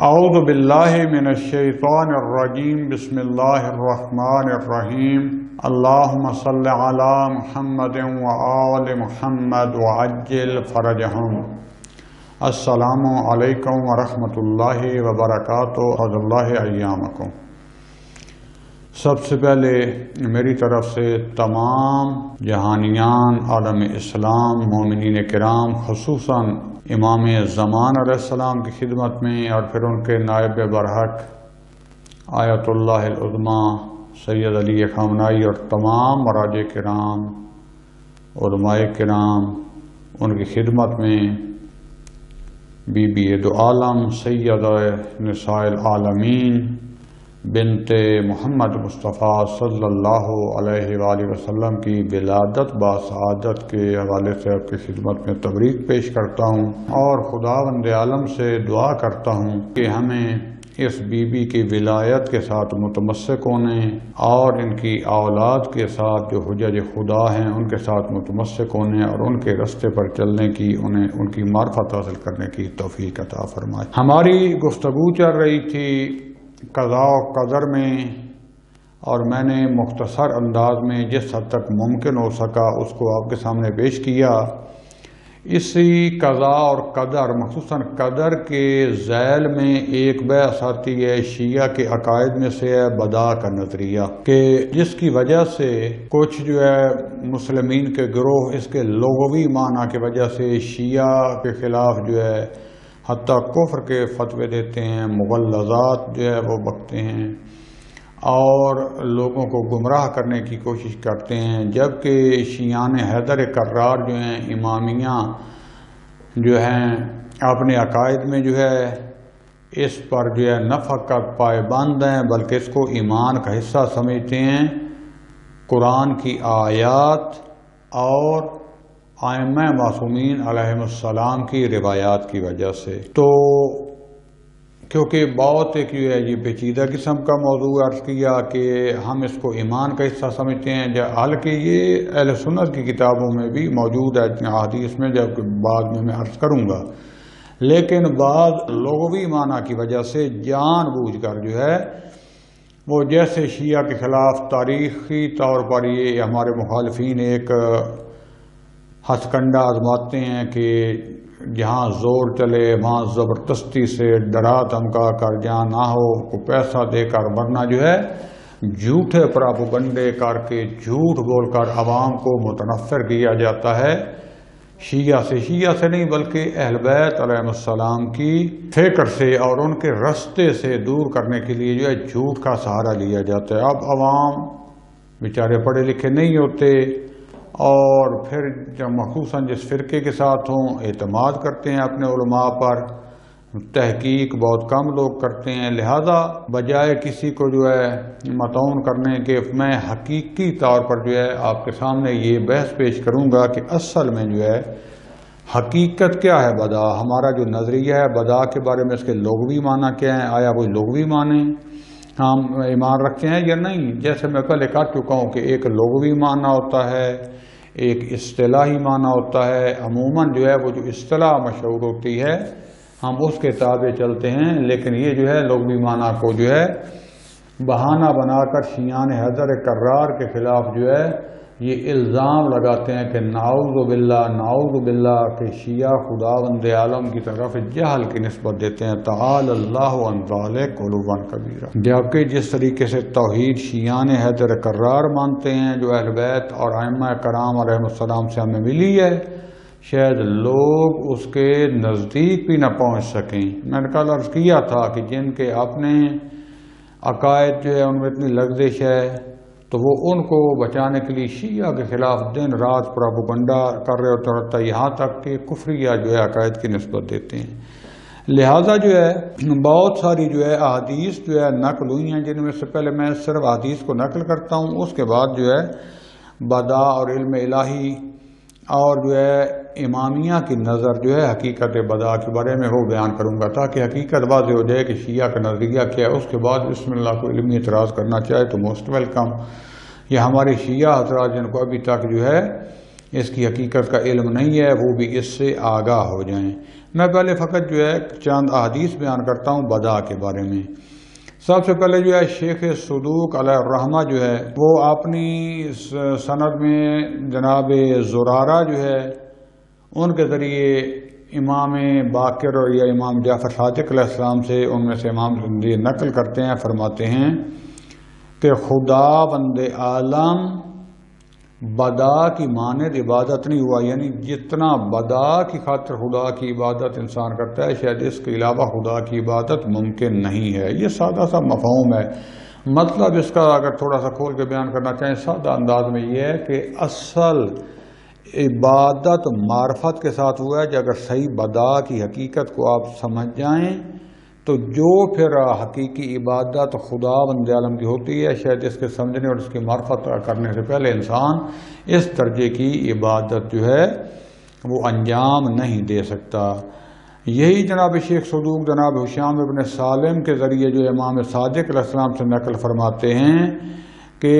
اعوذ باللہ من الشیطان الرجیم بسم اللہ الرحمن الرحیم اللہم صل علی محمد وآل محمد وعجل فرجہم۔ السلام علیکم ورحمۃ اللہ وبرکاتہ، عز اللہ ایامکم۔ سب سے پہلے میری طرف سے تمام جہانیان عالم اسلام مومنین کرام، خصوصاً امام زمان علیہ السلام کی خدمت میں اور پھر ان کے نائب برحق آیت اللہ العظمیٰ سید علی خامنائی اور تمام مراجع کرام، علماء کرام، ان کی خدمت میں بی بی دو عالم سیدہ نساء العالمین بنت محمد مصطفیٰ صلی اللہ علیہ وآلہ وسلم کی ولادت باسعادت کے حوالے سے آپ کی خدمت میں تبریک پیش کرتا ہوں اور خداوند عالم سے دعا کرتا ہوں کہ ہمیں اس بی بی کی ولایت کے ساتھ متمسک ہونے اور ان کی اولاد کے ساتھ جو حجج خدا ہیں ان کے ساتھ متمسک ہونے اور ان کے رستے پر چلنے کی، ان کی معرفت حاصل کرنے کی توفیق عطا فرمائے۔ ہماری گفتگو چل رہی تھی قضاء و قدر میں، اور میں نے مختصر انداز میں جس حد تک ممکن ہو سکا اس کو آپ کے سامنے پیش کیا۔ اسی قضاء اور قدر، مخصوصاً قدر کے ذیل میں ایک بحث آتی ہے شیعہ کے عقائد میں سے ہے بدع کا نظریہ، کہ جس کی وجہ سے کچھ جو ہے مسلمین کے گروہ اس کے لغوی معنی کی وجہ سے شیعہ کے خلاف جو ہے حتیٰ کفر کے فتوے دیتے ہیں، مغلظات جو ہے وہ بکتے ہیں اور لوگوں کو گمراہ کرنے کی کوشش کرتے ہیں، جبکہ شیعان حیدر کرار جو ہیں، امامیہ جو ہیں، اپنے عقائد میں جو ہے اس پر جو ہے نہ فقط پائبند ہیں بلکہ اس کو ایمان کا حصہ سمجھتے ہیں، قرآن کی آیات اور ائمہ معصومین علیہم السلام کی روایات کی وجہ سے۔ تو کیونکہ بہت ایک جو ہے یہ پیچیدہ قسم کا موضوع عرض کیا کہ ہم اس کو ایمان کا حصہ سمجھتے ہیں، حالانکہ یہ اہل سنت کی کتابوں میں بھی موجود ہے احادیث میں، جب بعد میں عرض کروں گا، لیکن بعض لغوی معنی کی وجہ سے جان بوجھ کر جو ہے وہ جیسے شیعہ کے خلاف تاریخی طور پر یہ ہمارے مخالفین ایک ہتھ کنڈا آزماتے ہیں کہ جہاں زور چلے وہاں زبردستی سے ڈرا دھمکا کر جہاں نہ ہو کو پیسہ دے کر، ورنہ جو ہے جھوٹے پراپیگنڈے کر کے جھوٹ بول کر عوام کو متنفر کیا جاتا ہے شیعہ سے نہیں بلکہ اہل بیت علیہ السلام کی فکر سے اور ان کے رستے سے دور کرنے کے لیے جو ہے جھوٹ کا سہارا لیا جاتا ہے۔ اب عوام بیچارے پڑھے لکھے نہیں ہوتے اور پھر جب مخصوصاً جس فرقے کے ساتھ ہوں اعتماد کرتے ہیں اپنے علماء پر، تحقیق بہت کم لوگ کرتے ہیں، لہذا بجائے کسی کو جو ہے متعون کرنے کے میں حقیقی طور پر جو ہے آپ کے سامنے یہ بحث پیش کروں گا کہ اصل میں جو ہے حقیقت کیا ہے بدع، ہمارا جو نظریہ ہے بدع کے بارے میں، اس کے لغوی معنی کیا ہیں، آیا کوئی لغوی معنی ہم ایمان رکھتے ہیں یا نہیں۔ جیسے میں پہلے کہہ چکا ہوں کہ ایک لغوی معنی ہوتا ہے، ایک اصطلاحی معنی ہوتا ہے۔ عموماً جو ہے وہ جو اصطلاح مشہور ہوتی ہے ہم اس کے تابع چلتے ہیں، لیکن یہ جو ہے لغوی معنی کو جو ہے بہانہ بنا کر شیعان حیدر کرار کے خلاف جو ہے یہ الزام لگاتے ہیں کہ نعوذ باللہ کہ شیعہ خداوند عالم کی طرف جہل کی نسبت دیتے ہیں، تعالی اللہ عن ذلک علوا کبیرا، جبکہ جس طریقے سے توحید شیعان حیدر کرار مانتے ہیں جو اہل بیت اور ائمہ کرام علیہ السلام سے ہمیں ملی ہے، شاید لوگ اس کے نزدیک بھی نہ پہنچ سکیں۔ میں نے کل عرض کیا تھا کہ جن کے اپنے عقائد جو ہے ان میں اتنی لغزش ہے تو وہ ان کو بچانے کے لیے شیعہ کے خلاف دن رات پروپیگنڈا کر رہے ہوتے رہتا ہے، یہاں تک کہ کفریہ جو ہے عقائد کی نسبت دیتے ہیں۔ لہذا جو ہے بہت ساری جو ہے احادیث جو ہے نقل ہوئی ہیں، جن میں سے پہلے میں صرف حدیث کو نقل کرتا ہوں، اس کے بعد جو ہے بدع اور علم الہی اور جو ہے امامیہ کی نظر جو ہے حقیقت بدع کے بارے میں وہ بیان کروں گا تاکہ حقیقت واضح ہو جائے کہ شیعہ کا نظریہ کیا ہے۔ اس کے بعد بسم اللہ کو علمی اعتراض کرنا چاہے تو موسٹ ویلکم۔ یہ ہمارے شیعہ حضرات جن کو ابھی تک جو ہے اس کی حقیقت کا علم نہیں ہے وہ بھی اس سے آگاہ ہو جائیں۔ میں پہلے فقط جو ہے چند احادیث بیان کرتا ہوں بدا کے بارے میں۔ سب سے پہلے جو ہے شیخ صدوق علیہ الرحمہ جو ہے وہ اپنی سند میں جناب زرارہ جو ہے ان کے ذریعے امام باقر یا امام جعفر صادق علیہ السلام سے ان میں سے امام نقل کرتے ہیں، فرماتے ہیں کہ خدا بند عالم بدا کی مانند عبادت نہیں ہوا، یعنی جتنا بدا کی خاطر خدا کی عبادت انسان کرتا ہے شاید اس کے علاوہ خدا کی عبادت ممکن نہیں ہے۔ یہ سادہ سا مفہوم ہے، مطلب اس کا اگر تھوڑا سا کھول کے بیان کرنا چاہیں سادہ انداز میں یہ ہے کہ اصل عبادت معرفت کے ساتھ ہوا ہے کہ اگر صحیح بدا کی حقیقت کو آپ سمجھ جائیں تو جو پھر حقیقی عبادت خدا بند عالم کی ہوتی ہے شاید اس کے سمجھنے اور اس کی معرفت کرنے سے پہلے انسان اس درجے کی عبادت جو ہے وہ انجام نہیں دے سکتا۔ یہی جناب شیخ صدوق جناب ہشام ابن سالم کے ذریعے جو امام صادق علیہ السلام سے نقل فرماتے ہیں کہ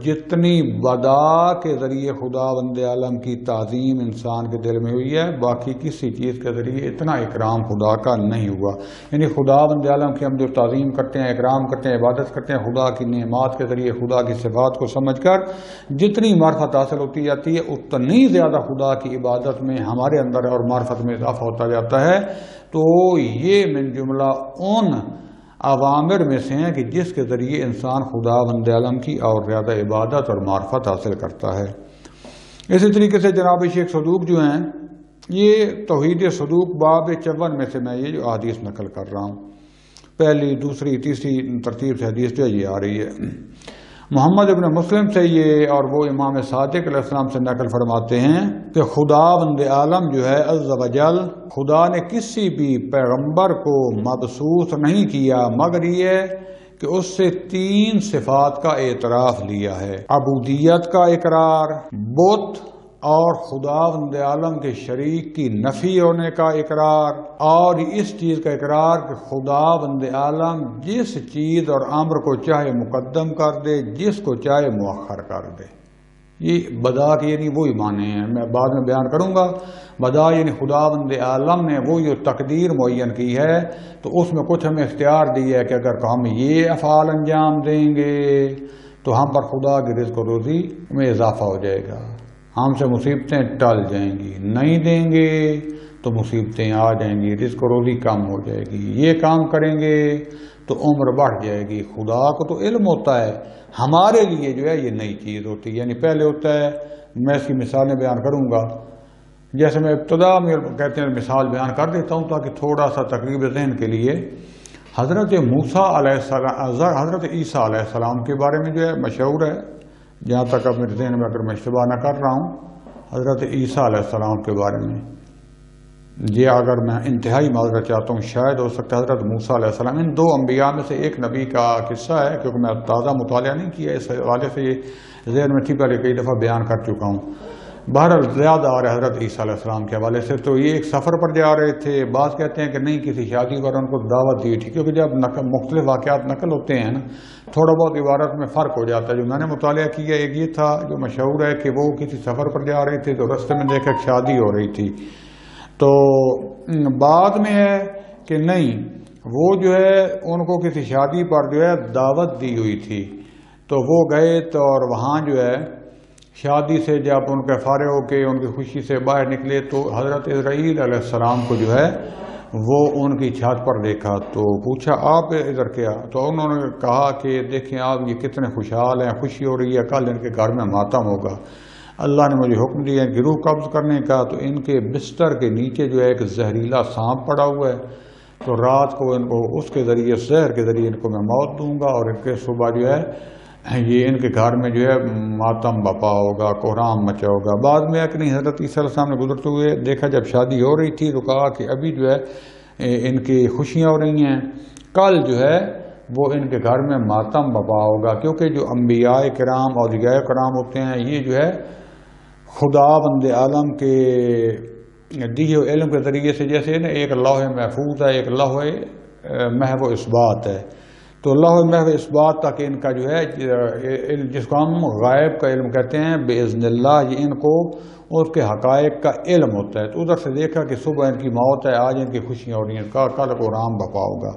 جتنی بدا کے ذریعے خدا بند عالم کی تعظیم انسان کے دل میں ہوئی ہے باقی کسی چیز کے ذریعے اتنا اکرام خدا کا نہیں ہوا، یعنی خدا بند عالم کی ہم جو تعظیم کرتے ہیں، اکرام کرتے ہیں، عبادت کرتے ہیں خدا کی نعمات کے ذریعے خدا کی صفات کو سمجھ کر جتنی معرفت حاصل ہوتی جاتی ہے اتنی زیادہ خدا کی عبادت میں ہمارے اندر اور معرفت میں اضافہ ہوتا جاتا ہے۔ تو یہ من جملہ ان عوامر میں سے ہیں کہ جس کے ذریعے انسان خدا بند عالم کی اور زیادہ عبادت اور معرفت حاصل کرتا ہے۔ اسی طریقے سے جناب شیخ صدوق جو ہیں یہ توحید صدوق باب 54 میں سے میں یہ جو حدیث نقل کر رہا ہوں، پہلی دوسری تیسری ترتیب سے حدیث جو یہ آ رہی ہے محمد ابن مسلم سے یہ اور وہ امام صادق علیہ السلام سے نقل فرماتے ہیں کہ خدا بند عالم جو ہے عز و جل خدا نے کسی بھی پیغمبر کو مبعوث نہیں کیا مگر یہ کہ اس سے 3 صفات کا اعتراف لیا ہے، عبودیت کا اقرار، بت اور خدا بند عالم کے شریک کی نفی ہونے کا اقرار، اور اس چیز کا اقرار کہ خدا بند عالم جس چیز اور امر کو چاہے مقدم کر دے جس کو چاہے مؤخر کر دے۔ یہ بدا کے یعنی وہی معنی ہیں، میں بعد میں بیان کروں گا۔ بدا یعنی خدا بند عالم نے وہ جو تقدیر معین کی ہے تو اس میں کچھ ہمیں اختیار دیا ہے کہ اگر ہم یہ افعال انجام دیں گے تو ہم پر خدا کی رزق و روزی میں اضافہ ہو جائے گا، ہم سے مصیبتیں ٹل جائیں گی، نہیں دیں گے تو مصیبتیں آ جائیں گی، رزق و روزی کم ہو جائے گی، یہ کام کریں گے تو عمر بڑھ جائے گی۔ خدا کو تو علم ہوتا ہے، ہمارے لیے جو ہے یہ نئی چیز ہوتی ہے۔ یعنی پہلے ہوتا ہے، میں اس کی مثالیں بیان کروں گا، جیسے میں ابتدا میں کہتے ہیں مثال بیان کر دیتا ہوں تاکہ تھوڑا سا تقریب ذہن کے لیے۔ حضرت موسیٰ علیہ السلام، حضرت عیسیٰ علیہ السلام کے بارے میں جو ہے مشہور ہے، جہاں تک اب میرے ذہن میں اگر میں اشتباہ نہ کر رہا ہوں، حضرت عیسیٰ علیہ السلام کے بارے میں یہ اگر میں انتہائی معذرت چاہتا ہوں شاید ہو سکتا ہے حضرت موسیٰ علیہ السلام، ان 2 انبیاء میں سے ایک نبی کا قصہ ہے کیونکہ میں تازہ مطالعہ نہیں کیا اس حوالے سے، یہ ذہن میں تھی پہلے کئی دفعہ بیان کر چکا ہوں۔ بہرحال زیادہ آ رہا ہے حضرت عیسیٰ علیہ السلام کے حوالے سے۔ تو یہ ایک سفر پر جا رہے تھے، بعض کہتے ہیں کہ نہیں کسی شادی پر ان کو دعوت دی تھی، کیونکہ جب مختلف واقعات نقل ہوتے ہیں نا تھوڑا بہت عبارت میں فرق ہو جاتا ہے۔ جو میں نے مطالعہ کیا ایک یہ تھا جو مشہور ہے کہ وہ کسی سفر پر جا رہے تھے تو رستے میں دیکھا شادی ہو رہی تھی، تو بعد میں ہے کہ نہیں وہ جو ہے ان کو کسی شادی پر جو ہے دعوت دی ہوئی تھی، تو وہ گئے تو اور وہاں جو ہے شادی سے جب ان کے فارغ ہو کے ان کی خوشی سے باہر نکلے تو حضرت اسرائیل علیہ السلام کو جو ہے وہ ان کی چھت پر دیکھا، تو پوچھا آپ ادھر کیا؟ تو انہوں نے کہا کہ دیکھیں آپ یہ کتنے خوشحال ہیں، خوشی ہو رہی ہے، کل ان کے گھر میں ماتم ہوگا، اللہ نے مجھے حکم دیا کہ روح قبض کرنے کا، تو ان کے بستر کے نیچے جو ہے ایک زہریلا سانپ پڑا ہوا ہے، تو رات کو ان کو اس کے ذریعے زہر کے ذریعے ان کو میں موت دوں گا، اور ان کے صبح جو ہے یہ ان کے گھر میں جو ہے ماتم بپا ہوگا، کوہرام مچا ہوگا۔ بعد میں کہ نہیں حضرت عیسیٰ علیہ السلام نے گزرتے ہوئے دیکھا جب شادی ہو رہی تھی تو کہا کہ ابھی جو ہے ان کی خوشیاں ہو رہی ہیں، کل جو ہے وہ ان کے گھر میں ماتم بپا ہوگا، کیونکہ جو انبیاء کرام اولیاء کرام ہوتے ہیں یہ جو ہے خدا بند عالم کے دیے علم کے ذریعے سے، جیسے نا ایک لوح محفوظ ہے، ایک لوح محو اثبات ہے، تو اللہ محو اس بات تک ان کا جو ہے جس کو ہم غائب کا علم کہتے ہیں باذن اللہ، یہ ان کو اس کے حقائق کا علم ہوتا ہے۔ تو ادھر سے دیکھا کہ صبح ان کی موت ہے، آج ان کی خوشیاں ہو رہی ہیں، کل کو رام بپا ہوگا۔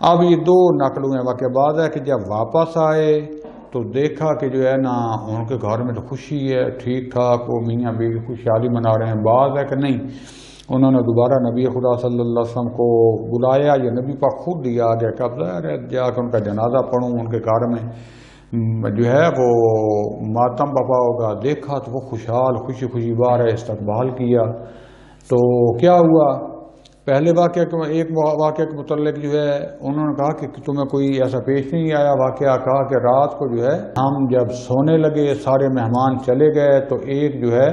اب یہ دو نقل ہوئے واقعہ بعد ہے کہ جب واپس آئے تو دیکھا کہ جو ہے نا ان کے گھر میں تو خوشی ہے، ٹھیک ٹھاک، وہ میاں بیوی خوشحالی منا رہے ہیں۔ بعض ہے کہ نہیں، انہوں نے دوبارہ نبی خدا صلی اللہ علیہ وسلم کو بلایا، یہ نبی پاک خود ہی آ گیا کہ اب ظاہر ہے جا کے ان کا جنازہ پڑھوں، ان کے گھر میں جو ہے وہ ماتم بپا ہوگا۔ دیکھا تو وہ خوشحال خوشی خوشی باہر ہے، استقبال کیا۔ تو کیا ہوا، پہلے واقعہ ایک واقعہ کے متعلق جو ہے انہوں نے کہا کہ تمہیں کوئی ایسا پیش نہیں آیا واقعہ؟ کہا کہ رات کو جو ہے ہم جب سونے لگے، سارے مہمان چلے گئے، تو ایک جو ہے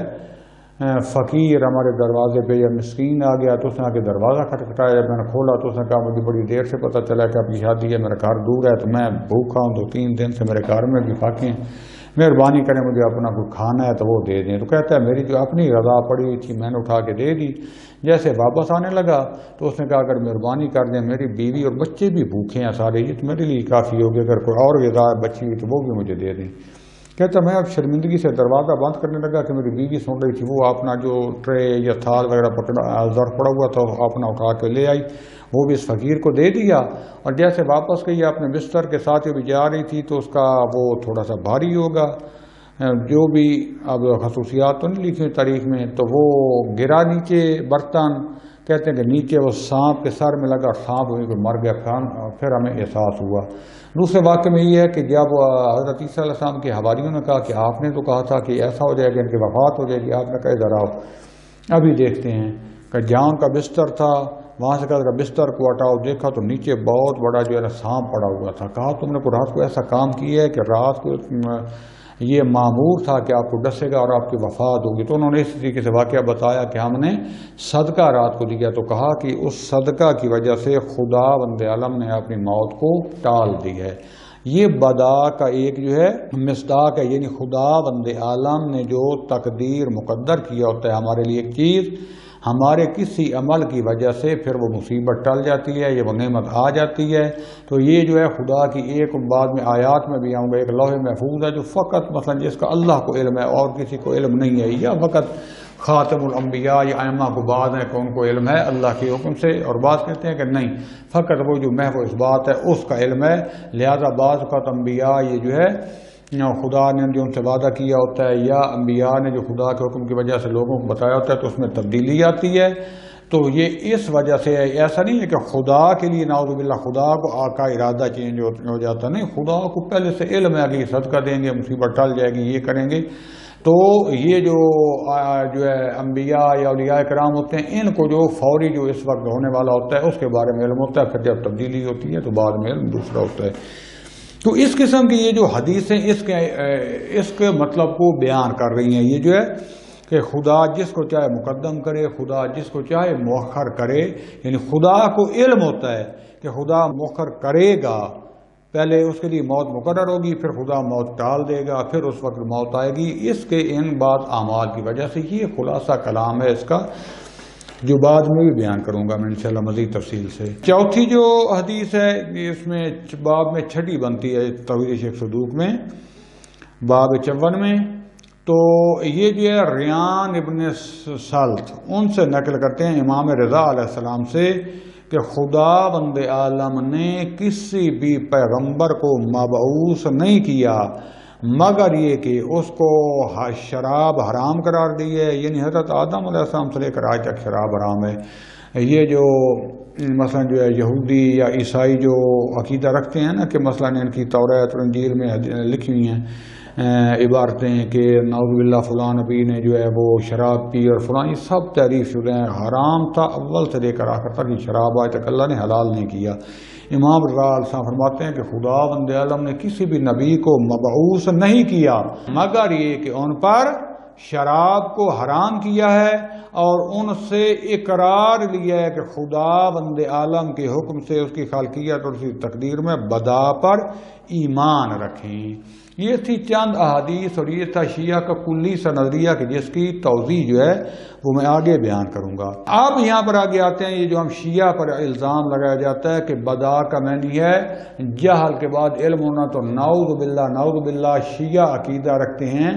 فقیر ہمارے دروازے پہ یا مسکین آ گیا، تو اس نے آ کے دروازہ کھٹکھٹایا۔ جب میں نے کھولا تو اس نے کہا مجھے بڑی دیر سے پتہ چلا کہ آپ کی شادی ہے، میرا گھر دور ہے، تو میں بھوکا ہوں، 2-3 دن سے میرے گھر میں بھی فاقے ہیں، مہربانی کریں مجھے اپنا کوئی کھانا ہے تو وہ دے دیں۔ تو کہتا ہے میری جو اپنی رضا پڑی ہوئی تھی میں نے اٹھا کے دے دی۔ جیسے واپس آنے لگا تو اس نے کہا اگر مہربانی کر دیں، میری بیوی اور بچے بھی بھوکے ہیں سارے، یہ تو میرے لیے کافی ہوگی، اگر کوئی اور غذا بچی ہوئی تو وہ بھی مجھے دے دیں۔ کہتا میں اب شرمندگی سے دروازہ بند کرنے لگا کہ میری بیوی سن رہی تھی، وہ اپنا جو ٹرے یا تھال وغیرہ ظرف پڑا ہوا تھا اپنا اٹھا کے لے آئی، وہ بھی اس فقیر کو دے دیا۔ اور جیسے واپس گئی اپنے بستر کے ساتھ بھی جا رہی تھی تو اس کا وہ تھوڑا سا بھاری ہوگا، جو بھی اب خصوصیات تو نہیں لکھی تاریخ میں، تو وہ گرا نیچے برتن، کہتے ہیں کہ نیچے وہ سانپ کے سر میں لگا، سانپ وہیں پہ مر گیا، پھر ہمیں احساس ہوا۔ دوسرے واقعے میں یہ ہے کہ جب حضرت عیسیٰ علیہ السلام کے حواریوں نے کہا کہ آپ نے تو کہا تھا کہ ایسا ہو جائے گا، ان کی وفات ہو جائے گی، آپ نے کہا ادھر آؤ، ابھی دیکھتے ہیں کہ جہاں کا بستر تھا وہاں سے کہا بستر کو ہٹاؤ، دیکھا تو نیچے بہت بڑا جو ہے نا سانپ پڑا ہوا تھا۔ کہا تم نے رات کو ایسا کام کیا ہے کہ رات کو یہ معمور تھا کہ آپ کو ڈسے گا اور آپ کی وفات ہوگی۔ تو انہوں نے اس طریقے سے واقعہ بتایا کہ ہم نے صدقہ رات کو دیا، تو کہا کہ اس صدقہ کی وجہ سے خدا بند عالم نے اپنی موت کو ٹال دی ہے۔ یہ بدا کا ایک جو ہے مصداق ہے، یعنی خدا بند عالم نے جو تقدیر مقدر کیا ہوتا ہے ہمارے لیے ایک چیز، ہمارے کسی عمل کی وجہ سے پھر وہ مصیبت ٹل جاتی ہے یا وہ نعمت آ جاتی ہے۔ تو یہ جو ہے خدا کی ایک بعد میں آیات میں بھی آؤں گا، ایک لوح محفوظ ہے جو فقط مثلا جس کا اللہ کو علم ہے اور کسی کو علم نہیں ہے، یا فقط خاتم الانبیاء یا ائمہ کو بعد ہے کہ ان کو علم ہے اللہ کے حکم سے، اور بعض کہتے ہیں کہ نہیں، فقط وہ جو محو اس بات ہے اس کا علم ہے۔ لہذا بعض اوقات انبیاء یہ جو ہے خدا نے جو ان سے وعدہ کیا ہوتا ہے یا انبیاء نے جو خدا کے حکم کی وجہ سے لوگوں کو بتایا ہوتا ہے تو اس میں تبدیلی آتی ہے۔ تو یہ اس وجہ سے ایسا نہیں ہے کہ خدا کے لیے نعوذ باللہ خدا کو کا ارادہ چینج ہو جاتا، نہیں، خدا کو پہلے سے علم ہے کہ یہ صدقہ دیں گے مصیبت ٹل جائے گی، یہ کریں گے۔ تو یہ جو ہے انبیاء یا اولیاء کرام ہوتے ہیں، ان کو جو فوری جو اس وقت ہونے والا ہوتا ہے اس کے بارے میں علم ہوتا ہے، پھر جب تبدیلی ہوتی ہے تو بعد میں علم دوسرا ہوتا ہے۔ تو اس قسم کی یہ جو حدیثیں اس کے مطلب کو بیان کر رہی ہیں، یہ جو ہے کہ خدا جس کو چاہے مقدم کرے، خدا جس کو چاہے مؤخر کرے، یعنی خدا کو علم ہوتا ہے کہ خدا مؤخر کرے گا، پہلے اس کے لیے موت مقرر ہوگی، پھر خدا موت ٹال دے گا، پھر اس وقت موت آئے گی، اس کے ان بعض اعمال کی وجہ سے۔ یہ خلاصہ کلام ہے اس کا، جو بعد میں بھی بیان کروں گا میں انشاءاللہ مزید تفصیل سے۔ چوتھی جو حدیث ہے اس میں باب میں چھٹی بنتی ہے توحید شیخ صدوق میں باب 54 میں، تو یہ جو ہے ریان ابن سلت ان سے نقل کرتے ہیں امام رضا علیہ السلام سے کہ خدا بند عالم نے کسی بھی پیغمبر کو مبعوث نہیں کیا مگر یہ کہ اس کو شراب حرام قرار دی ہے، یعنی حضرت آدم علیہ السلام سے لے کر آج تک شراب حرام ہے۔ یہ جو مثلا جو ہے یہودی یا عیسائی جو عقیدہ رکھتے ہیں نا کہ مثلا ان کی توریت اور انجیل میں لکھی ہوئی ہیں عبارتیں کہ نعوذ باللہ فلاں نبی نے جو ہے وہ شراب پی اور فلاں، یہ سب تحریف شدہ ہیں، حرام تھا اول سے لے کر آخر تک، یہ شراب آج تک اللہ نے حلال نہیں کیا۔ امام رضا علیہ السلام فرماتے ہیں کہ خدا بند عالم نے کسی بھی نبی کو مبعوث نہیں کیا مگر یہ کہ ان پر شراب کو حرام کیا ہے اور ان سے اقرار لیا ہے کہ خدا بند عالم کے حکم سے اس کی خالقیت اور اس کی تقدیر میں بدا پر ایمان رکھیں۔ یہ تھی چند احادیث اور یہ تھا شیعہ کا کلی سا نظریہ کہ جس کی توضیح جو ہے وہ میں آگے بیان کروں گا۔ اب یہاں پر آگے آتے ہیں، یہ جو ہم شیعہ پر الزام لگایا جاتا ہے کہ بدا کا معنی ہے جہل کے بعد علم ہونا، تو نعوذ باللہ شیعہ عقیدہ رکھتے ہیں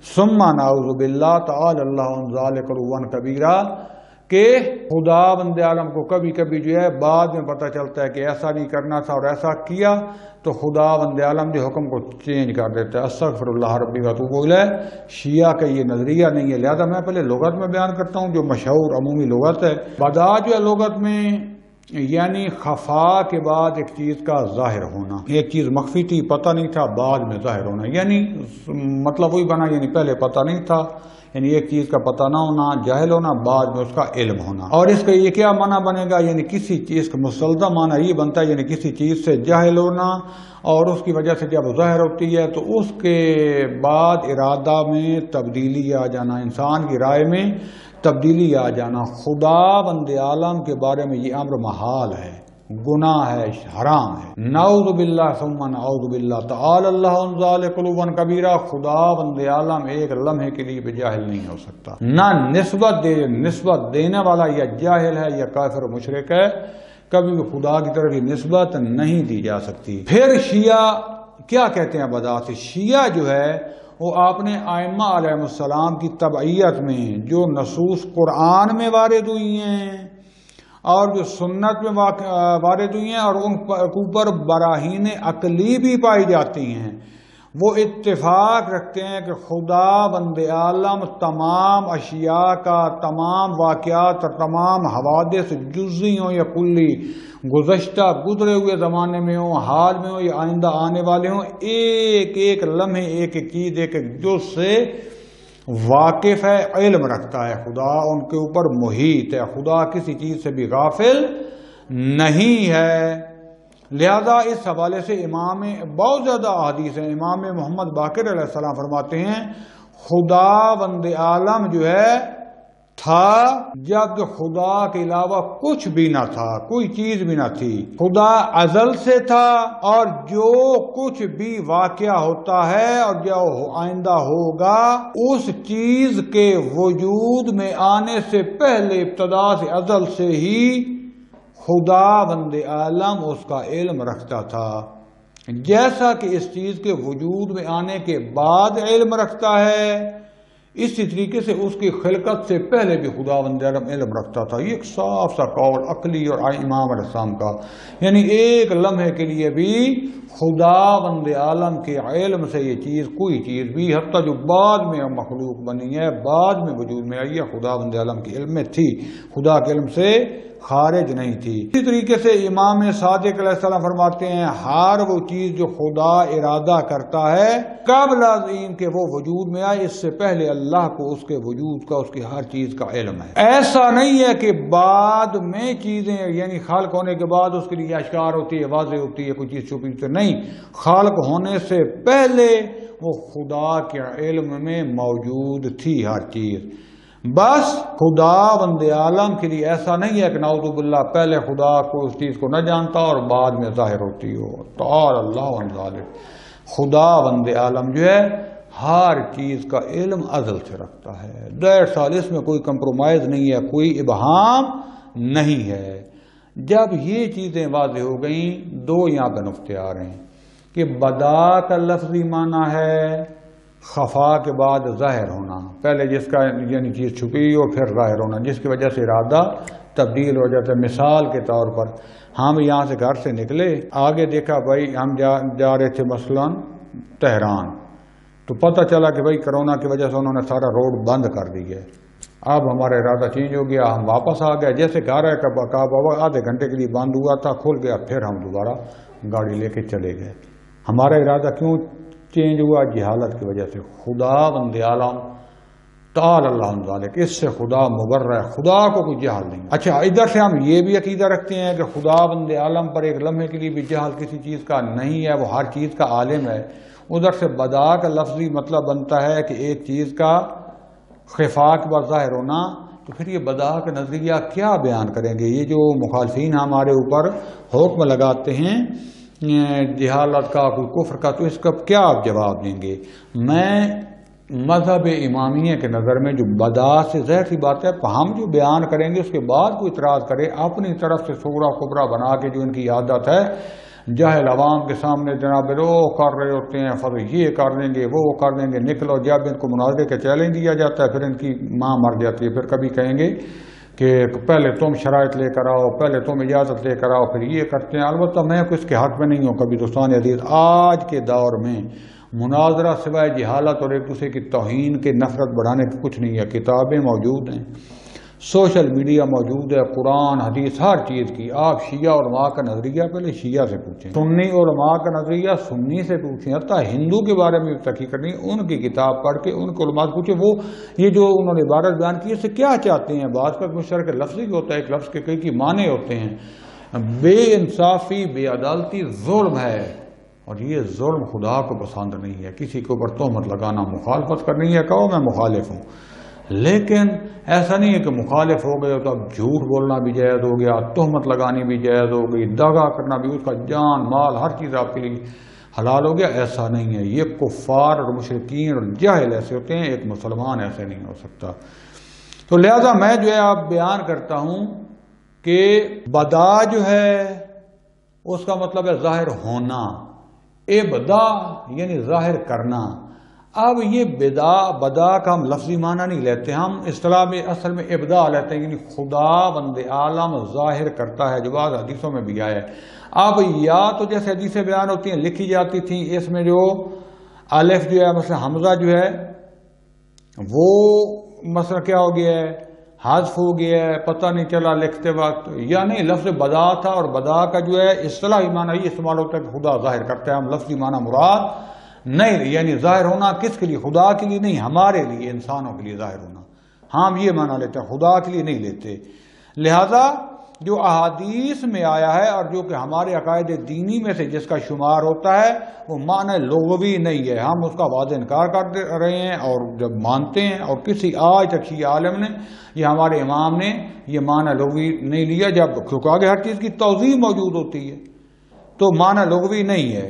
ثم نعوذ باللہ تعالی اللہ عن ذلک علوا کبیرہ کہ خدا بند عالم کو کبھی کبھی جو ہے بعد میں پتہ چلتا ہے کہ ایسا نہیں کرنا تھا اور ایسا کیا، تو خدا بند عالم کے حکم کو چینج کر دیتا ہے۔ استغفر اللہ ربی واتوب الیہ۔ شیعہ کا یہ نظریہ نہیں ہے، لہذا میں پہلے لغت میں بیان کرتا ہوں جو مشہور عمومی لغت ہے۔ بدا جو ہے لغت میں یعنی خفا کے بعد ایک چیز کا ظاہر ہونا، ایک چیز مخفی تھی پتہ نہیں تھا بعد میں ظاہر ہونا، یعنی مطلب وہی بنا یعنی پہلے پتہ نہیں تھا، یعنی ایک چیز کا پتہ نہ ہونا، جاہل ہونا، بعد میں اس کا علم ہونا۔ اور اس کا یہ کیا معنی بنے گا، یعنی کسی چیز کا مسلدہ معنی یہ بنتا ہے یعنی کسی چیز سے جاہل ہونا، اور اس کی وجہ سے جب ظاہر ہوتی ہے تو اس کے بعد ارادہ میں تبدیلی آ جانا، انسان کی رائے میں تبدیلی آ جانا۔ خدا بند عالم کے بارے میں یہ امر محال ہے، گناہ ہے، حرام ہے۔ نعوذ باللہ ثم نعوذ باللہ تعالی اللہ عن ذلک علوا کبیرہ۔ خدا بند عالم ایک لمحے کے لیے بھی جاہل نہیں ہو سکتا، نہ نسبت دینے والا یا جاہل ہے یا کافر و مشرک ہے، کبھی بھی خدا کی طرف نسبت نہیں دی جا سکتی۔ پھر شیعہ کیا کہتے ہیں بدا سے؟ شیعہ جو ہے وہ آپ نے ائمہ علیہ السلام کی تبعیت میں جو نصوص قرآن میں وارد ہوئی ہیں اور جو سنت میں وارد ہوئی ہیں اور ان کے اوپر براہین عقلی بھی پائی جاتی ہیں، وہ اتفاق رکھتے ہیں کہ خدا بند عالم تمام اشیاء کا، تمام واقعات اور تمام حوادث جزئی ہوں یا کلی، گزشتہ گزرے ہوئے زمانے میں ہوں، حال میں ہوں یا آئندہ آنے والے ہوں، ایک ایک لمحے ایک ایک چیز ایک ایک جز سے واقف ہے، علم رکھتا ہے۔ خدا ان کے اوپر محیط ہے، خدا کسی چیز سے بھی غافل نہیں ہے۔ لہذا اس حوالے سے امام بہت زیادہ احادیث ہیں۔ امام محمد باقر علیہ السلام فرماتے ہیں خدا بند عالم جو ہے تھا جب خدا کے علاوہ کچھ بھی نہ تھا، کوئی چیز بھی نہ تھی۔ خدا ازل سے تھا اور جو کچھ بھی واقعہ ہوتا ہے اور جو آئندہ ہوگا اس چیز کے وجود میں آنے سے پہلے ابتدا سے ازل سے ہی خدا بند عالم اس کا علم رکھتا تھا، جیسا کہ اس چیز کے وجود میں آنے کے بعد علم رکھتا ہے، اسی طریقے سے اس کی خلقت سے پہلے بھی خدا بند عالم علم رکھتا تھا۔ یہ ایک صاف سا قول عقلی اور امام علیہ السلام کا، یعنی ایک لمحے کے لیے بھی خدا بند عالم کے علم سے یہ چیز، کوئی چیز بھی حتیٰ جو بعد میں مخلوق بنی ہے، بعد میں وجود میں آئی ہے، خدا بند عالم کے علم میں تھی، خدا کے علم سے خارج نہیں تھی۔ اسی طریقے سے امام صادق علیہ السلام فرماتے ہیں ہر وہ چیز جو خدا ارادہ کرتا ہے قبل ازیں کہ وہ وجود میں آئے، اس سے پہلے اللہ کو اس کے وجود کا، اس کی ہر چیز کا علم ہے۔ ایسا نہیں ہے کہ بعد میں چیزیں یعنی خالق ہونے کے بعد اس کے لیے اشکار ہوتی ہے، واضح ہوتی ہے، کوئی چیز چھپی ہوتی ہے، نہیں، خالق ہونے سے پہلے وہ خدا کے علم میں موجود تھی ہر چیز۔ بس خدا بند عالم کے لیے ایسا نہیں ہے کہ نعوذ باللہ پہلے خدا کو اس چیز کو نہ جانتا اور بعد میں ظاہر ہوتی ہو، تعالی اللہ عن ذلک۔ خدا بند عالم جو ہے ہر چیز کا علم ازل سے رکھتا ہے، 1.5 سال اس میں کوئی کمپرومائز نہیں ہے، کوئی ابہام نہیں ہے۔ جب یہ چیزیں واضح ہو گئیں، دو یہاں پہ نقطے آ رہے ہیں کہ بدا کا لفظی معنی ہے خفا کے بعد ظاہر ہونا، پہلے جس کا یعنی چیز چھپی ہو پھر ظاہر ہونا، جس کی وجہ سے ارادہ تبدیل ہو جاتا ہے۔ مثال کے طور پر ہم یہاں سے گھر سے نکلے، آگے دیکھا بھائی ہم جا رہے تھے مثلا تہران، تو پتہ چلا کہ بھائی کرونا کی وجہ سے انہوں نے سارا روڈ بند کر دی ہے، اب ہمارا ارادہ چینج ہو گیا، ہم واپس آ گئے، جیسے گھر ہے کہا بابا آدھے گھنٹے کے لیے بند ہوا تھا، کھل گیا، پھر ہم دوبارہ گاڑی لے کے چلے گئے۔ ہمارا ارادہ کیوں چینج ہوا؟ جہالت کی وجہ سے۔ خدا بند عالم تعالی اللہ عن ذلک، اس سے خدا مبرہ ہے، خدا کو کوئی جہل نہیں۔ اچھا ادھر سے ہم یہ بھی عقیدہ رکھتے ہیں کہ خدا بند عالم پر ایک لمحے کے لیے بھی جہل کسی چیز کا نہیں ہے، وہ ہر چیز کا عالم ہے۔ ادھر سے بدا کا لفظی مطلب بنتا ہے کہ ایک چیز کا خفا کے بعد ظاہر ہونا، تو پھر یہ بدا کا نظریہ کیا بیان کریں گے؟ یہ جو مخالفین ہمارے اوپر حکم لگاتے ہیں جہالت کا، کوئی کفر کا، تو اس کا کیا آپ جواب دیں گے؟ میں مذہب امامیہ کے نظر میں جو بدا سے ظاہر سی بات ہے، ہم جو بیان کریں گے اس کے بعد کوئی اعتراض کرے اپنی طرف سے صغرا کبرا بنا کے، جو ان کی عادت ہے جاہل عوام کے سامنے جناب وہ کر رہے ہوتے ہیں، فضل یہ کر دیں گے وہ کر دیں گے، نکلو، جب ان کو مناظرے کا چیلنج دیا جاتا ہے پھر ان کی ماں مر جاتی ہے، پھر کبھی کہیں گے کہ پہلے تم شرائط لے کر آؤ، پہلے تم اجازت لے کر آؤ، پھر یہ کرتے ہیں۔ البتہ میں اس کے حق میں نہیں ہوں کبھی دوستان عزیز۔ آج کے دور میں مناظرہ سوائے جہالت اور ایک دوسرے کی توہین کے نفرت بڑھانے کی کچھ نہیں ہے۔ کتابیں موجود ہیں، سوشل میڈیا موجود ہے، قرآن حدیث ہر چیز کی۔ آپ شیعہ علماء کا نظریہ پہلے شیعہ سے پوچھیں، سنی علماء کا نظریہ سنی سے پوچھیں، حتیٰ ہندو کے بارے میں تحقیق کرنی، ان کی کتاب پڑھ کے ان کو علماء سے پوچھیں وہ یہ جو انہوں نے عبارت بیان کی اس سے کیا چاہتے ہیں۔ بعض کا مشترک لفظی ہوتا ہے، ایک لفظ کے کئی معنی ہوتے ہیں۔ بے انصافی، بے عدالتی ظلم ہے، اور یہ ظلم خدا کو پسند نہیں ہے۔ کسی کے اوپر تہمت لگانا مخالفت کرنی ہے، کہو میں مخالف ہوں، لیکن ایسا نہیں ہے کہ مخالف ہو گئے تو اب جھوٹ بولنا بھی جائز ہو گیا، تہمت لگانی بھی جائز ہو گئی، دغا کرنا بھی، اس کا جان مال ہر چیز آپ کے لیے حلال ہو گیا، ایسا نہیں ہے۔ یہ کفار اور مشرکین اور جاہل ایسے ہوتے ہیں، ایک مسلمان ایسے نہیں ہو سکتا۔ تو لہذا میں جو ہے آپ بیان کرتا ہوں کہ بدا جو ہے اس کا مطلب ہے ظاہر ہونا، ابدا یعنی ظاہر کرنا۔ اب یہ بدا کا ہم لفظی معنی نہیں لیتے، ہم اصطلاح میں اصل میں ابدا لیتے ہیں، یعنی خدا بند عالم ظاہر کرتا ہے، جو بعض حدیثوں میں بھی آیا ہے۔ اب یا تو جیسے حدیثیں بیان ہوتی ہیں لکھی جاتی تھیں، اس میں جو الف جو ہے مثلا حمزہ جو ہے وہ مثلا کیا ہو گیا ہے، حذف ہو گیا ہے، پتہ نہیں چلا لکھتے وقت، یا نہیں لفظ بدا تھا، اور بدا کا جو ہے اصطلاحی معنی یہ استعمال ہوتا ہے کہ خدا ظاہر کرتا ہے، ہم لفظی معنی مراد نہیں، یعنی ظاہر ہونا کس کے لیے؟ خدا کے لیے نہیں، ہمارے لیے، انسانوں کے لیے ظاہر ہونا، ہم یہ معنی لیتے ہیں، خدا کے لیے نہیں لیتے۔ لہذا جو احادیث میں آیا ہے اور جو کہ ہمارے عقائد دینی میں سے جس کا شمار ہوتا ہے وہ معنی لغوی نہیں ہے، ہم اس کا واضح انکار کر رہے ہیں اور جب مانتے ہیں، اور کسی آج تک شیعہ عالم نے یا ہمارے امام نے یہ معنی لغوی نہیں لیا، جب کیونکہ آگے ہر چیز کی توضیح موجود ہوتی ہے تو معنی لغوی نہیں ہے،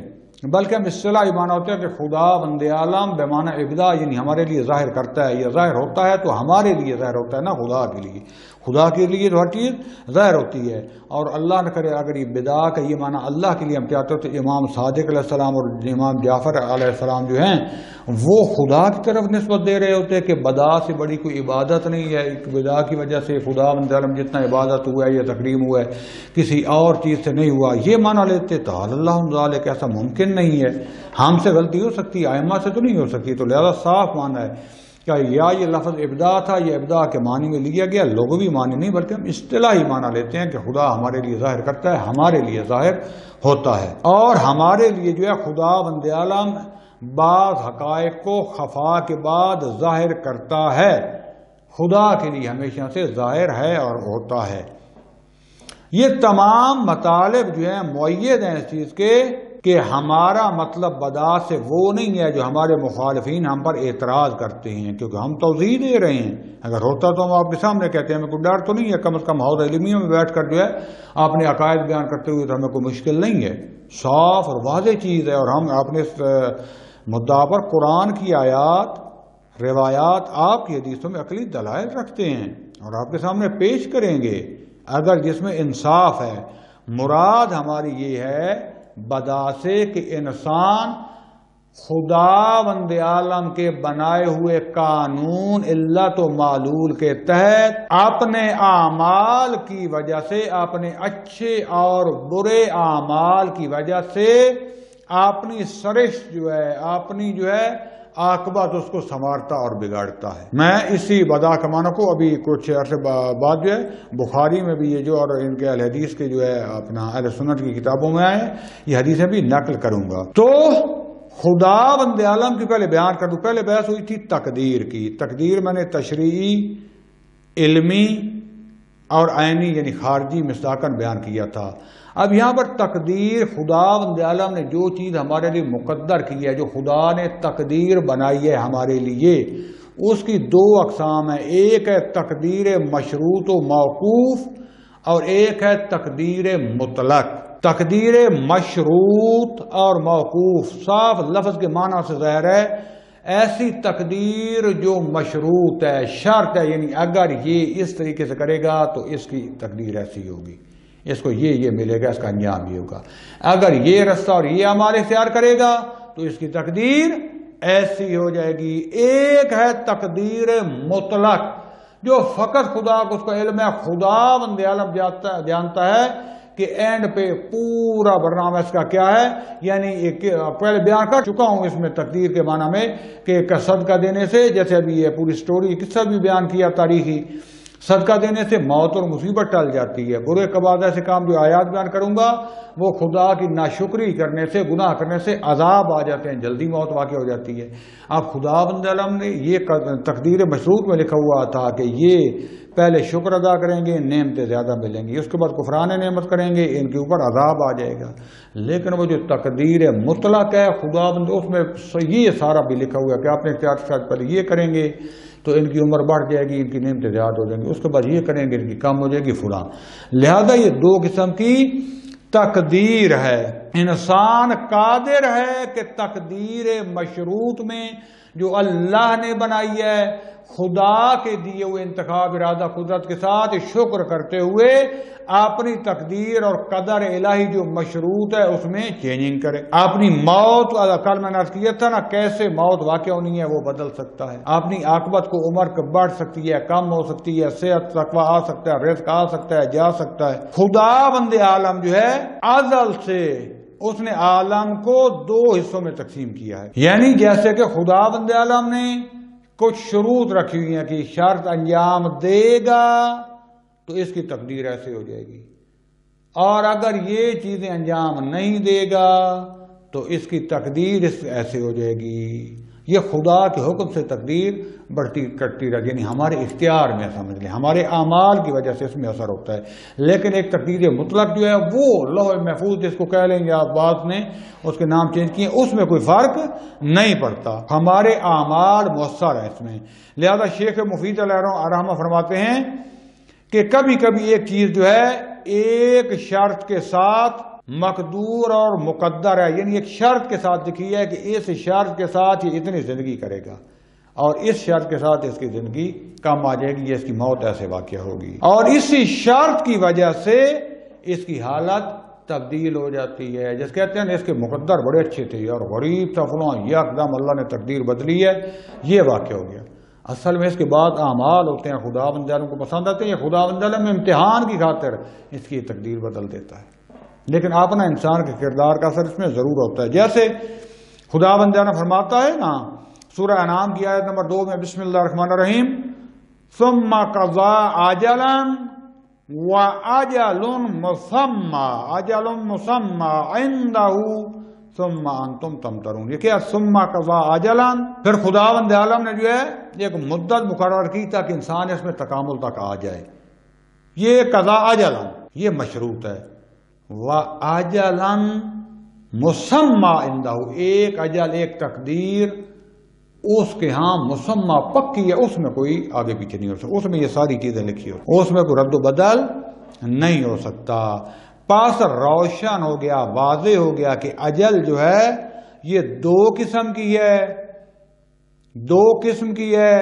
بلکہ ہم اصطلاحی معنی ہوتا ہے کہ خدا بند عالم بے معنی ابدا، یعنی ہمارے لیے ظاہر کرتا ہے، یہ ظاہر ہوتا ہے تو ہمارے لیے ظاہر ہوتا ہے نا، خدا کے لیے، خدا کے لیے تو ہر چیز ظاہر ہوتی ہے۔ اور اللہ نہ کرے اگر یہ بدا کا یہ معنی اللہ کے لیے ہم چاہتے ہو تو امام صادق علیہ السلام اور امام جعفر علیہ السلام جو ہیں وہ خدا کی طرف نسبت دے رہے ہوتے کہ بدا سے بڑی کوئی عبادت نہیں ہے، بدا کی وجہ سے خدا بند عالم جتنا عبادت ہوا ہے یا تکریم ہوا ہے کسی اور چیز سے نہیں ہوا، یہ معنی لیتے تو اللہ ذالک، ایسا ممکن نہیں ہے، ہم سے غلطی ہو سکتی ہے، ائمہ سے تو نہیں ہو سکتی۔ تو لہذا صاف معنی ہے کہ یا یہ لفظ ابدا تھا، یہ ابدا کے معنی میں لیا گیا، لغوی معنی نہیں، بلکہ ہم اصطلاحی معنی لیتے ہیں کہ خدا ہمارے لیے ظاہر کرتا ہے، ہمارے لیے ظاہر ہوتا ہے، اور ہمارے لیے جو ہے خدا بند عالم بعض حقائق کو خفا کے بعد ظاہر کرتا ہے، خدا کے لیے ہمیشہ سے ظاہر ہے اور ہوتا ہے۔ یہ تمام مطالب جو ہیں مؤید ہیں اس چیز کے کہ ہمارا مطلب بدا سے وہ نہیں ہے جو ہمارے مخالفین ہم پر اعتراض کرتے ہیں، کیونکہ ہم توضیح دے رہے ہیں، اگر ہوتا تو ہم آپ کے سامنے کہتے ہیں، ہمیں کوئی ڈر تو نہیں ہے، کم از کم حوض علمیہ میں بیٹھ کر جو ہے اپنے عقائد بیان کرتے ہوئے تو ہمیں کوئی مشکل نہیں ہے، صاف اور واضح چیز ہے، اور ہم اپنے اس مدعا پر قرآن کی آیات، روایات، آپ کی حدیثوں میں عقلی دلائل رکھتے ہیں اور آپ کے سامنے پیش کریں گے اگر جس میں انصاف ہے۔ مراد ہماری یہ ہے بدا سے کہ انسان خدا بند عالم کے بنائے ہوئے قانون علت و معلول کے تحت اپنے اعمال کی وجہ سے، اپنے اچھے اور برے اعمال کی وجہ سے اپنی سرشت جو ہے، اپنی جو ہے عاقبت اس کو سنوارتا اور بگاڑتا ہے۔ میں اسی بدا کے معنی کو ابھی کچھ عرصے بعد جو ہے بخاری میں بھی یہ جو اور ان کے اہل حدیث کے جو ہے اپنا اہل سنت کی کتابوں میں آئے یہ حدیثیں بھی نقل کروں گا۔ تو خدا بند عالم کی پہلے بیان کر دوں، پہلے بحث ہوئی تھی تقدیر کی، تقدیر میں نے تشریعی، علمی اور عینی یعنی خارجی مصداقاً بیان کیا تھا۔ اب یہاں پر تقدیر، خدا بند عالم نے جو چیز ہمارے لیے مقدر کی ہے، جو خدا نے تقدیر بنائی ہے ہمارے لیے، اس کی دو اقسام ہیں، ایک ہے تقدیر مشروط و موقوف اور ایک ہے تقدیر مطلق۔ تقدیر مشروط اور موقوف صاف لفظ کے معنی سے ظاہر ہے ایسی تقدیر جو مشروط ہے، شرط ہے، یعنی اگر یہ اس طریقے سے کرے گا تو اس کی تقدیر ایسی ہوگی، اس کو یہ ملے گا، اس کا انجام یہ ہوگا، اگر یہ رستہ اور یہ اعمال اختیار کرے گا تو اس کی تقدیر ایسی ہو جائے گی۔ ایک ہے تقدیر مطلق جو فقط خدا کو اس کا علم ہے، خدا بند عالم جانتا ہے کہ اینڈ پہ پورا برنامہ اس کا کیا ہے، یعنی پہلے بیان کر چکا ہوں اس میں تقدیر کے معنی میں کہ صدقہ دینے سے، جیسے ابھی یہ پوری سٹوری قصہ بھی بیان کیا تاریخی، صدقہ دینے سے موت اور مصیبت ٹل جاتی ہے، برے کباد ایسے کام جو آیات بیان کروں گا وہ خدا کی ناشکری کرنے سے، گناہ کرنے سے عذاب آ جاتے ہیں، جلدی موت واقع ہو جاتی ہے۔ اب خدا بند عالم نے یہ تقدیر مشروط میں لکھا ہوا تھا کہ یہ پہلے شکر ادا کریں گے، نعمتیں زیادہ ملیں گی، اس کے بعد کفران نعمت کریں گے، ان کے اوپر عذاب آ جائے گا۔ لیکن وہ جو تقدیر مطلق ہے خدا بند، اس میں یہ سارا بھی لکھا ہوا ہے کہ آپ نے اختیار کے ساتھ پہلے یہ کریں گے تو ان کی عمر بڑھ جائے گی، ان کی نعمتیں زیادہ ہو جائیں گی، اس کے بعد یہ کریں گے ان کی کم ہو جائے گی فلاں۔ لہذا یہ دو قسم کی تقدیر ہے۔ انسان قادر ہے کہ تقدیر مشروط میں جو اللہ نے بنائی ہے خدا کے دیے ہوئے انتخاب ارادہ قدرت کے ساتھ شکر کرتے ہوئے اپنی تقدیر اور قدر الہی جو مشروط ہے اس میں چینجنگ کرے۔ اپنی موت، کل میں نے عرض کیا تھا نا کیسے موت واقع ہونی ہے وہ بدل سکتا ہے، اپنی عاقبت کو عمر بڑھ سکتی ہے، کم ہو سکتی ہے، صحت تقوی آ سکتا ہے، رزق آ سکتا ہے، جا سکتا ہے۔ خدا بند عالم جو ہے ازل سے اس نے عالم کو دو حصوں میں تقسیم کیا ہے، یعنی جیسے کہ خدا بند عالم نے کچھ شروط رکھی ہوئی ہیں کہ شرط انجام دے گا تو اس کی تقدیر ایسے ہو جائے گی، اور اگر یہ چیزیں انجام نہیں دے گا تو اس کی تقدیر ایسے ہو جائے گی۔ یہ خدا کے حکم سے تقدیر بڑھتی کٹتی رہتی، یعنی ہمارے اختیار میں سمجھ لیں، ہمارے اعمال کی وجہ سے اس میں اثر ہوتا ہے۔ لیکن ایک تقدیر مطلق جو ہے وہ لوح محفوظ جس کو کہہ لیں گے آپ، بعض نے اس کے نام چینج کیے، اس میں کوئی فرق نہیں پڑتا، ہمارے اعمال مؤثر ہیں اس میں۔ لہذا شیخ مفید علیہ الرحمہ فرماتے ہیں کہ کبھی کبھی ایک چیز جو ہے ایک شرط کے ساتھ مقدور اور مقدر ہے، یعنی ایک شرط کے ساتھ لکھی ہے کہ اس شرط کے ساتھ یہ اتنی زندگی کرے گا اور اس شرط کے ساتھ اس کی زندگی کم آ جائے گی، اس کی موت ایسے واقع ہوگی، اور اسی شرط کی وجہ سے اس کی حالت تبدیل ہو جاتی ہے۔ جس کہتے ہیں اس کے مقدر بڑے اچھے تھے اور غریب تھا فلاں، یہ اقدام اللہ نے تقدیر بدلی ہے، یہ واقع ہو گیا۔ اصل میں اس کے بعد اعمال ہوتے ہیں خدا بند عالم کو پسند آتے ہیں، یہ خدا بند عالم میں امتحان کی خاطر اس کی تقدیر بدل دیتا ہے، لیکن اپنا انسان کے کردار کا اثر اس میں ضرور ہوتا ہے۔ جیسے خدا بند عالم فرماتا ہے نا سورہ انعام کی آیت نمبر 2 میں، بسم اللہ الرحمن الرحیم، ثم قضى اجلا واجل مسمى، اجل مسمى عنده ثم انتم تمترون۔ یہ کیا ثم قضى اجلا، پھر خدا بند عالم نے جو ہے ایک مدت مقرر کی تاکہ انسان اس میں تکامل تک آ جائے، یہ قضاء اجلا یہ مشروط ہے، وَأَجَلًا مُسَمَّى عِندَهُ، ایک اجل ایک تقدیر اس کے ہاں مسمى پکی ہے، اس میں کوئی آگے پیچھے نہیں ہو سکتا، اس میں یہ ساری چیزیں لکھی ہو، اس میں کوئی رد و بدل نہیں ہو سکتا۔ پاس روشن ہو گیا، واضح ہو گیا کہ اجل جو ہے یہ دو قسم کی ہے، دو قسم کی ہے۔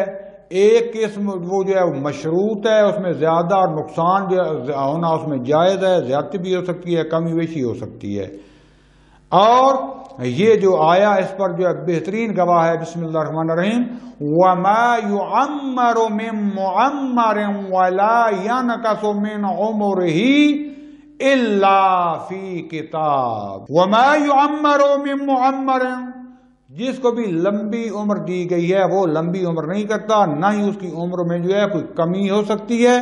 ایک قسم وہ جو ہے مشروط ہے، اس میں زیادہ اور نقصان جو ہونا اس میں جائز ہے، زیادتی بھی ہو سکتی ہے، کمی بیشی ہو سکتی ہے، اور یہ جو آیا اس پر جو ہے بہترین گواہ ہے، بسم اللہ الرحمن الرحیم، وَمَا يُعَمَّرُ مِن مُعَمَّرٍ وَلَا يَنْقَصُ مِنْ عُمُرِهِ إِلَّا فِي كِتَابٍ، وَمَا يُعَمَّرُ مِن مُعَمَّرٍ، جس کو بھی لمبی عمر دی گئی ہے وہ لمبی عمر نہیں کرتا، نہ ہی اس کی عمر میں جو ہے کوئی کمی ہو سکتی ہے،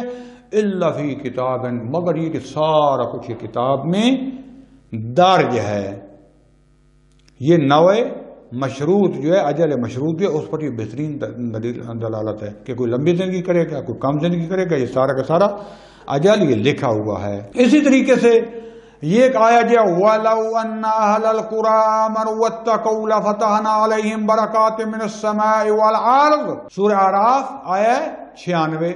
الا فی کتاب، مگر یہ کہ سارا کچھ یہ کتاب میں درج ہے۔ یہ نوع مشروط جو ہے اجل مشروط ہے، اس پر یہ بہترین دلالت ہے کہ کوئی لمبی زندگی کرے گا، کوئی کم زندگی کرے گا، یہ سارا کا سارا اجل یہ لکھا ہوا ہے۔ اسی طریقے سے یہ ایک آیت ہے وَلَوْ أَنَّ أَهْلَ الْقُرَىٰ آمَنُوا وَاتَّقَوْا لَفَتَحْنَا عَلَيْهِمْ بَرَكَاتٍ مِّنَ السَّمَاءِ وَالْأَرْضِ سورہ اعراف آیت 96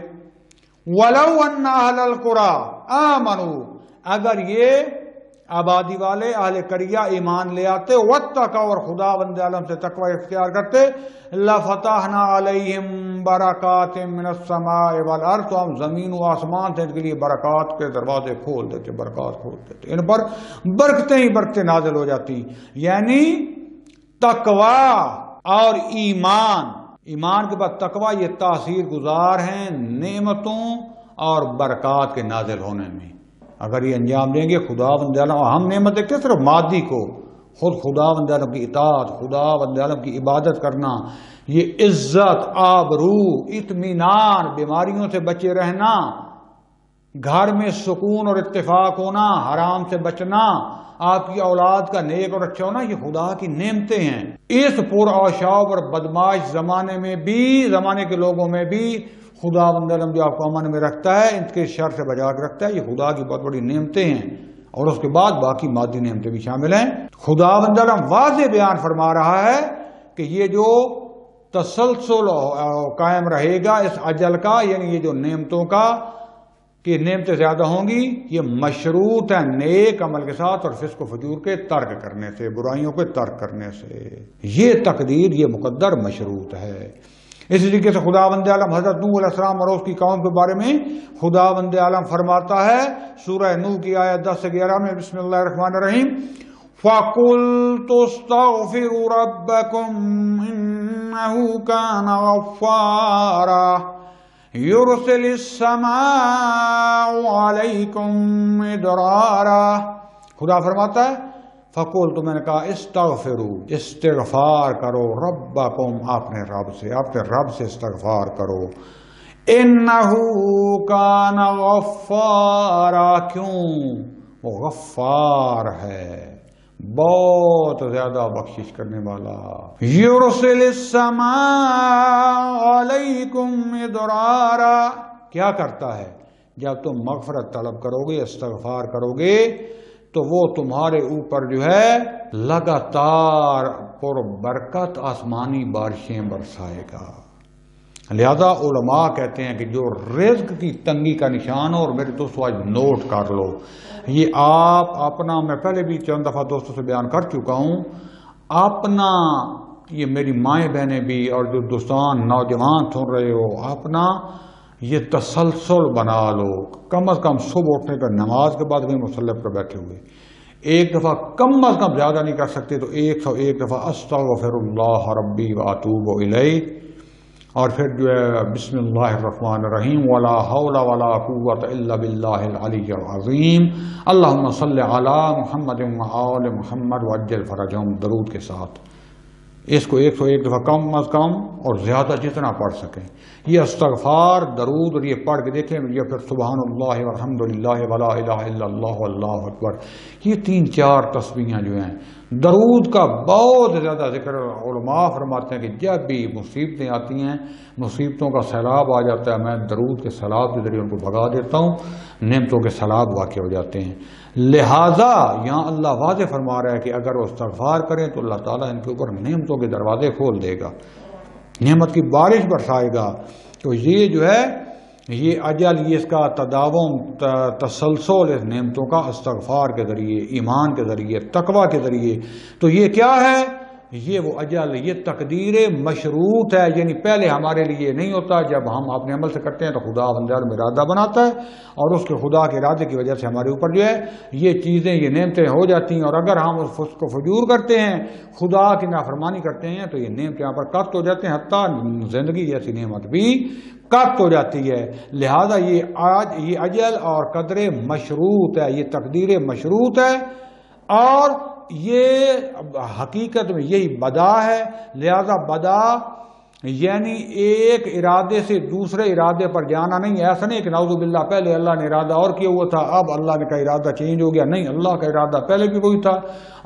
وَلَوْ أَنَّ أَهْلَ الْقُرَىٰ آمَنُوا اگر یہ آبادی والے اہل قریہ ایمان لے آتے واتقوا اور خدا بند عالم سے تقوی اختیار کرتے لفتحنا علیہم برکات من السماء والارض تو ہم زمین و آسمان سے ان کے لیے برکات کے دروازے کھول دیتے برکات کھول دیتے ان پر برکتیں ہی برکتیں نازل ہو جاتی یعنی تقوی اور ایمان کے بعد تقوی یہ تاثیر گزار ہیں نعمتوں اور برکات کے نازل ہونے میں اگر یہ انجام دیں گے خدا بند عالم ہم نعمت دیکھتے صرف مادی کو خود خدا بند عالم کی اطاعت خدا بند عالم کی عبادت کرنا یہ عزت آبرو اطمینان بیماریوں سے بچے رہنا گھر میں سکون اور اتفاق ہونا حرام سے بچنا آپ کی اولاد کا نیک اور اچھا ہونا یہ خدا کی نعمتیں ہیں اس پر آشوب اور بدماش زمانے کے لوگوں میں بھی خدا بند عالم جو آپ کو امن میں رکھتا ہے ان کے شر سے بچا کے رکھتا ہے یہ خدا کی بہت بڑی نعمتیں ہیں اور اس کے بعد باقی مادی نعمتیں بھی شامل ہیں خدا بند عالم واضح بیان فرما رہا ہے کہ یہ جو تسلسل قائم رہے گا اس اجل کا یعنی یہ جو نعمتوں کا کہ نعمتیں زیادہ ہوں گی یہ مشروط ہے نیک عمل کے ساتھ اور فسق و فجور کے ترک کرنے سے برائیوں کے ترک کرنے سے یہ تقدیر یہ مقدر مشروط ہے اس طریقے سے خدا بند عالم حضرت نوح علیہ السلام اور اس کی قوم کے بارے میں خدا بند عالم فرماتا ہے سورہ نوح کی آیت 10 سے 11 میں بسم اللہ الرحمن الرحیم فَقُلْتُ اسْتَغْفِرُوا رَبَّكُمْ إِنَّهُ كَانَ غَفَّارًا يُرْسِلِ السَّمَاءَ عَلَيْكُمْ مِدْرَارًا خدا فرماتا ہے فقول تو میں نے کہا استغفار کرو ربکم اپنے رب سے استغفار کرو انہو کان غفارا کیوں وہ غفار ہے بہت زیادہ بخشش کرنے والا یرسل السماء علیکم مدرارا کیا کرتا ہے جب تم مغفرت طلب کرو گے استغفار کرو گے تو وہ تمہارے اوپر جو ہے لگاتار پر برکت آسمانی بارشیں برسائے گا لہذا علماء کہتے ہیں کہ جو رزق کی تنگی کا نشان ہو اور میرے دوستو آج نوٹ کر لو یہ آپ اپنا میں پہلے بھی چند دفعہ دوستوں سے بیان کر چکا ہوں اپنا یہ میری مائیں بہنیں بھی اور جو دوستان نوجوان سن رہے ہو اپنا یہ تسلسل بنا لو کم از کم صبح اٹھنے کا نماز کے بعد بھی مصلی پر بیٹھے ہوئے ایک دفعہ کم از کم زیادہ نہیں کر سکتے تو 101 دفعہ استغفر اللہ ربی واتوب الیہ اور پھر جو ہے بسم اللہ الرحمن الرحیم ولا حول ولا قوت الا باللہ العلی العظیم اللہم صلی علی محمد وآل محمد وعجل فرجہم درود کے ساتھ اس کو 101 دفعہ کم از کم اور زیادہ جتنا پڑھ سکیں یہ استغفار درود اور یہ پڑھ کے دیکھیں یا پھر سبحان اللہ والحمدللہ ولا الہ الا اللہ واللہ اکبر یہ 3-4 تسبیحیں جو ہیں درود کا بہت زیادہ ذکر علماء فرماتے ہیں کہ جب بھی مصیبتیں آتی ہیں مصیبتوں کا سیلاب آ جاتا ہے میں درود کے سیلاب کے ذریعے ان کو بھگا دیتا ہوں نعمتوں کے سیلاب واقع ہو جاتے ہیں لہذا یہاں اللہ واضح فرما رہا ہے کہ اگر وہ استغفار کریں تو اللہ تعالیٰ ان کے اوپر نعمتوں کے دروازے کھول دے گا نعمت کی بارش برسائے گا تو یہ جو ہے یہ اجل یہ اس کا تداوم تسلسل اس نعمتوں کا استغفار کے ذریعے ایمان کے ذریعے تقوی کے ذریعے تو یہ کیا ہے یہ وہ اجل یہ تقدیر مشروط ہے یعنی پہلے ہمارے لیے نہیں ہوتا جب ہم اپنے عمل سے کرتے ہیں تو خدا بند عالم ارادہ بناتا ہے اور اس کے خدا کے ارادے کی وجہ سے ہمارے اوپر جو ہے یہ چیزیں یہ نعمتیں ہو جاتی ہیں اور اگر ہم اس فسق و فجور کرتے ہیں خدا کی نافرمانی کرتے ہیں تو یہ نعمتیں یہاں پر قطع ہو جاتے ہیں حتیٰ زندگی جیسی نعمت بھی قطع ہو جاتی ہے لہذا یہ اجل اور قدر مشروط ہے یہ تقدیر مشروط ہے اور یہ حقیقت میں یہی بدا ہے لہذا بدا یعنی ایک ارادے سے دوسرے ارادے پر جانا نہیں ایسا نہیں کہ نعوذ باللہ پہلے اللہ نے ارادہ اور کیا ہوا تھا اب اللہ کا ارادہ چینج ہو گیا نہیں اللہ کا ارادہ پہلے بھی وہی تھا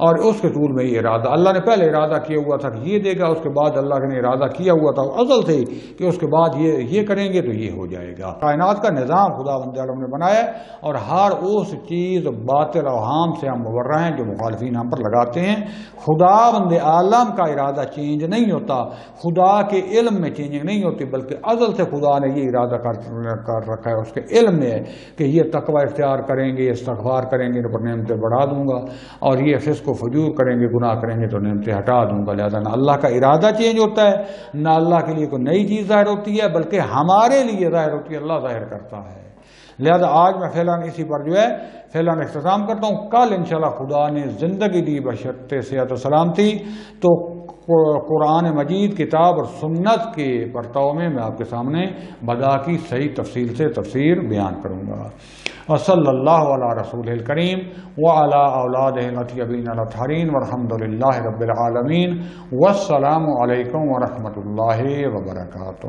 اور اس کے طول میں یہ ارادہ اللہ نے پہلے ارادہ کیا ہوا تھا کہ یہ دے گا، اس کے بعد اللہ نے ارادہ کیا ہوا تھا ازل سے کہ اس کے بعد یہ کریں گے تو یہ ہو جائے گا۔ کائنات کا نظام خدا بند عالم نے بنایا اور ہر اس چیز باطل اوہام سے ہم مبرہ ہیں جو مخالفین ہم پر لگاتے ہیں۔ خدا بند عالم کا ارادہ چینج نہیں ہوتا، خدا کے علم میں چینجنگ نہیں ہوتی، بلکہ ازل سے خدا نے یہ ارادہ کر رکھا ہے، اس کے علم میں ہے کہ یہ تقوی اختیار کریں گے، استغفار کریں گے تو نعمتیں بڑھا دوں گا، اور یہ فسق و فجور کریں گے، گناہ کریں گے تو نعمتیں ہٹا دوں گا۔ لہذا نہ اللہ کا ارادہ چینج ہوتا ہے، نہ اللہ کے لیے کوئی نئی چیز ظاہر ہوتی ہے، بلکہ ہمارے لیے ظاہر ہوتی ہے، اللہ ظاہر کرتا ہے۔ لہذا آج میں فعلاً اسی پر فعلاً اختتام کرتا ہوں۔ کل انشاءاللہ خدا نے زندگی دی بشرط صحت و سلامتی تو قرآن مجید کتاب اور سنت کے پرتاؤ میں آپ کے سامنے بدا کی صحیح تفصیل سے تفسیر بیان کروں گا۔ وصلی اللہ علی رسول الکریم وعلی اولادہ الاطیبین الاطہرین والحمد للہ رب العالمین، والسلام علیکم ورحمۃ اللہ وبرکاتہ۔